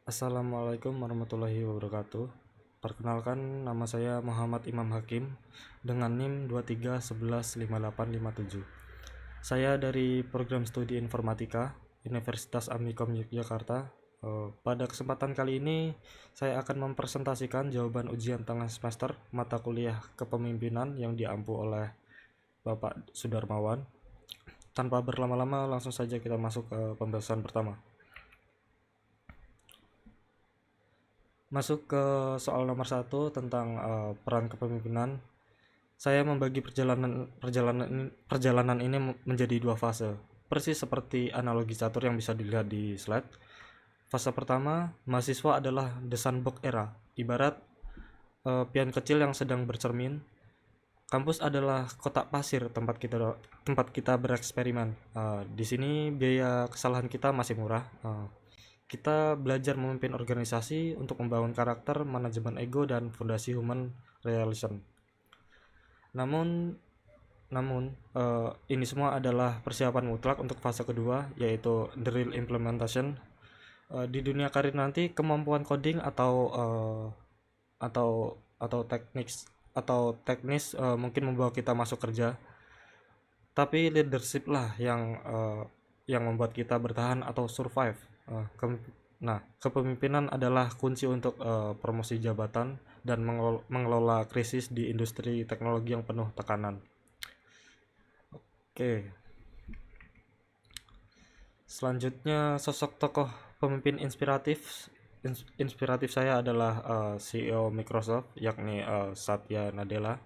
Assalamualaikum warahmatullahi wabarakatuh. Perkenalkan, nama saya Muhammad Imam Hakim dengan NIM 23115857. Saya dari program studi informatika Universitas Amikom Yogyakarta. Pada kesempatan kali ini saya akan mempresentasikan jawaban ujian tengah semester mata kuliah kepemimpinan yang diampu oleh Bapak Sudarmawan. Tanpa berlama-lama, langsung saja kita masuk ke pembahasan pertama. Masuk ke soal nomor 1 tentang peran kepemimpinan. Saya membagi perjalanan ini menjadi dua fase, persis seperti analogi catur yang bisa dilihat di slide. Fase pertama, mahasiswa adalah the sandbox era, ibarat pion kecil yang sedang bercermin. Kampus adalah kotak pasir tempat kita bereksperimen. Di sini biaya kesalahan kita masih murah. Kita belajar memimpin organisasi untuk membangun karakter, manajemen ego, dan fondasi human relation. Namun, ini semua adalah persiapan mutlak untuk fase kedua, yaitu the real implementation. Di dunia karir nanti, kemampuan coding atau teknis mungkin membawa kita masuk kerja, tapi leadership lah yang membuat kita bertahan atau survive. Kepemimpinan adalah kunci untuk promosi jabatan dan mengelola krisis di industri teknologi yang penuh tekanan. Oke. Selanjutnya, sosok tokoh pemimpin inspiratif saya adalah CEO Microsoft, yakni Satya Nadella.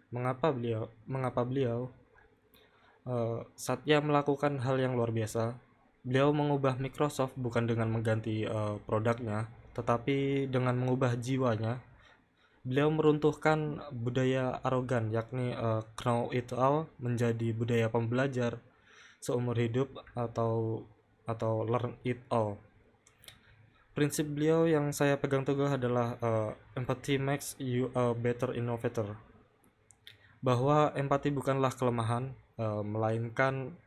Mengapa beliau? Satya melakukan hal yang luar biasa. Beliau mengubah Microsoft bukan dengan mengganti produknya, tetapi dengan mengubah jiwanya. Beliau meruntuhkan budaya arogan, yakni know it all, menjadi budaya pembelajar seumur hidup atau learn it all. Prinsip beliau yang saya pegang teguh adalah empathy makes you a better innovator. Bahwa empati bukanlah kelemahan, melainkan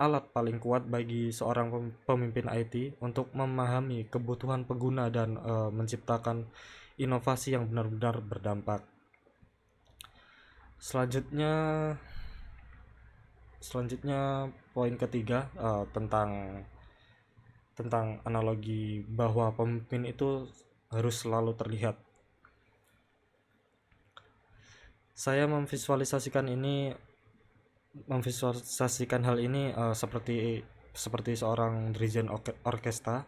alat paling kuat bagi seorang pemimpin IT untuk memahami kebutuhan pengguna dan menciptakan inovasi yang benar-benar berdampak. Selanjutnya poin ketiga, tentang analogi bahwa pemimpin itu harus selalu terlihat. Saya memvisualisasikan hal ini seperti seorang dirijen orkestra.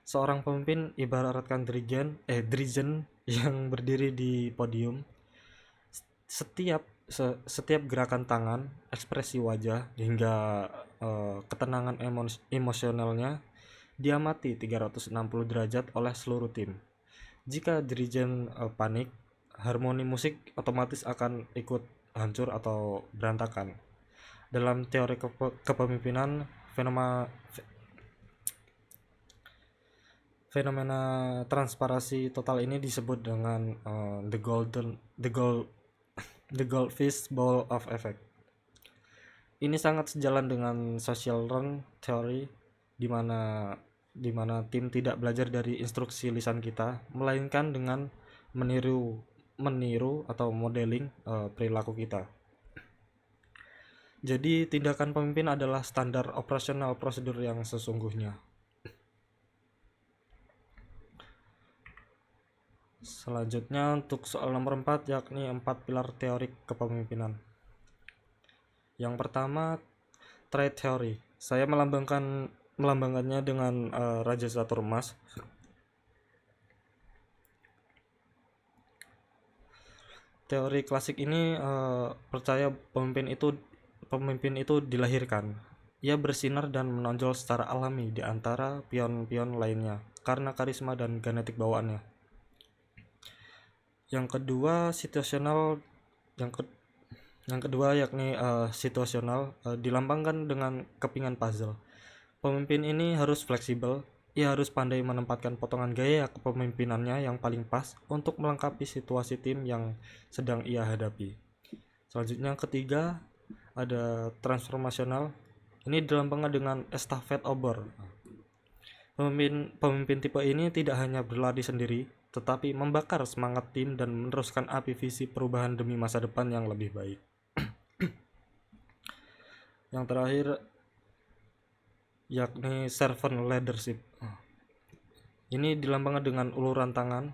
Seorang pemimpin ibaratkan dirijen yang berdiri di podium. Setiap gerakan tangan, ekspresi wajah, hingga ketenangan emosionalnya diamati 360 derajat oleh seluruh tim. Jika dirijen panik, harmoni musik otomatis akan ikut hancur atau berantakan. Dalam teori kepemimpinan, fenomena transparansi total ini disebut dengan the goldfish bowl of effect. Ini sangat sejalan dengan social learn theory, di mana tim tidak belajar dari instruksi lisan kita, melainkan dengan meniru atau modeling perilaku kita. Jadi tindakan pemimpin adalah standar operasional prosedur yang sesungguhnya. Selanjutnya untuk soal nomor 4, yakni 4 pilar teori kepemimpinan. Yang pertama, trade theory. Saya melambangkannya dengan Raja Catur Emas. Teori klasik ini percaya pemimpin itu dilahirkan. Ia bersinar dan menonjol secara alami di antara pion-pion lainnya karena karisma dan genetik bawaannya. Yang kedua yakni situasional, dilambangkan dengan kepingan puzzle. Pemimpin ini harus fleksibel. Ia harus pandai menempatkan potongan gaya kepemimpinannya yang paling pas untuk melengkapi situasi tim yang sedang ia hadapi. Selanjutnya yang ketiga ada transformasional. Ini dilambangkan dengan estafet obor. Pemimpin tipe ini tidak hanya berlari sendiri, tetapi membakar semangat tim dan meneruskan api visi perubahan demi masa depan yang lebih baik. Yang terakhir yakni servant leadership. Ini dilambangkan dengan uluran tangan.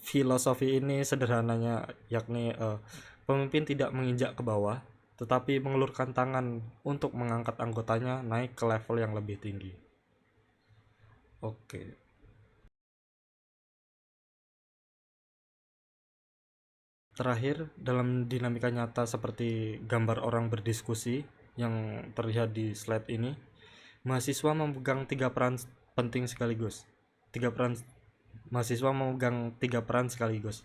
Filosofi ini sederhananya yakni pemimpin tidak menginjak ke bawah, tetapi mengulurkan tangan untuk mengangkat anggotanya naik ke level yang lebih tinggi. Oke. Terakhir, dalam dinamika nyata seperti gambar orang berdiskusi yang terlihat di slide ini, mahasiswa memegang tiga peran penting sekaligus. Mahasiswa memegang tiga peran sekaligus.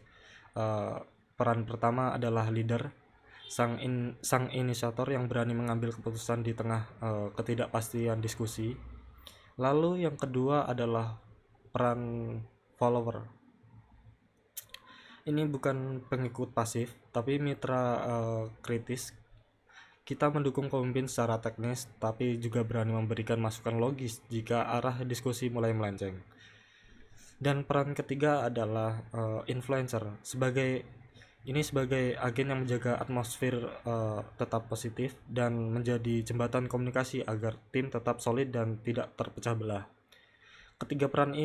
Peran pertama adalah leader, sang inisiator yang berani mengambil keputusan di tengah ketidakpastian diskusi. Lalu yang kedua adalah peran follower. Ini bukan pengikut pasif, tapi mitra kritis. Kita mendukung pemimpin secara teknis, tapi juga berani memberikan masukan logis jika arah diskusi mulai melenceng. Dan peran ketiga adalah influencer, sebagai agen yang menjaga atmosfer tetap positif dan menjadi jembatan komunikasi agar tim tetap solid dan tidak terpecah belah. Ketiga peran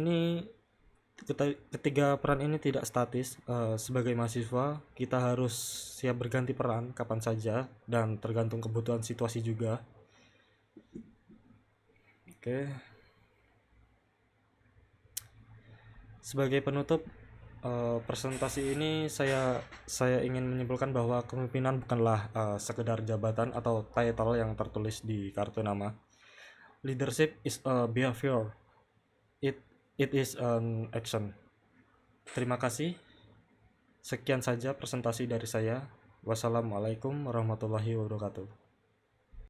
ini tidak statis. Sebagai mahasiswa, kita harus siap berganti peran kapan saja dan tergantung kebutuhan situasi juga. Oke. Sebagai penutup presentasi ini, saya ingin menyimpulkan bahwa kepemimpinan bukanlah sekedar jabatan atau title yang tertulis di kartu nama. Leadership is a behavior. It is an action. Terima kasih. Sekian saja presentasi dari saya. Wassalamualaikum warahmatullahi wabarakatuh.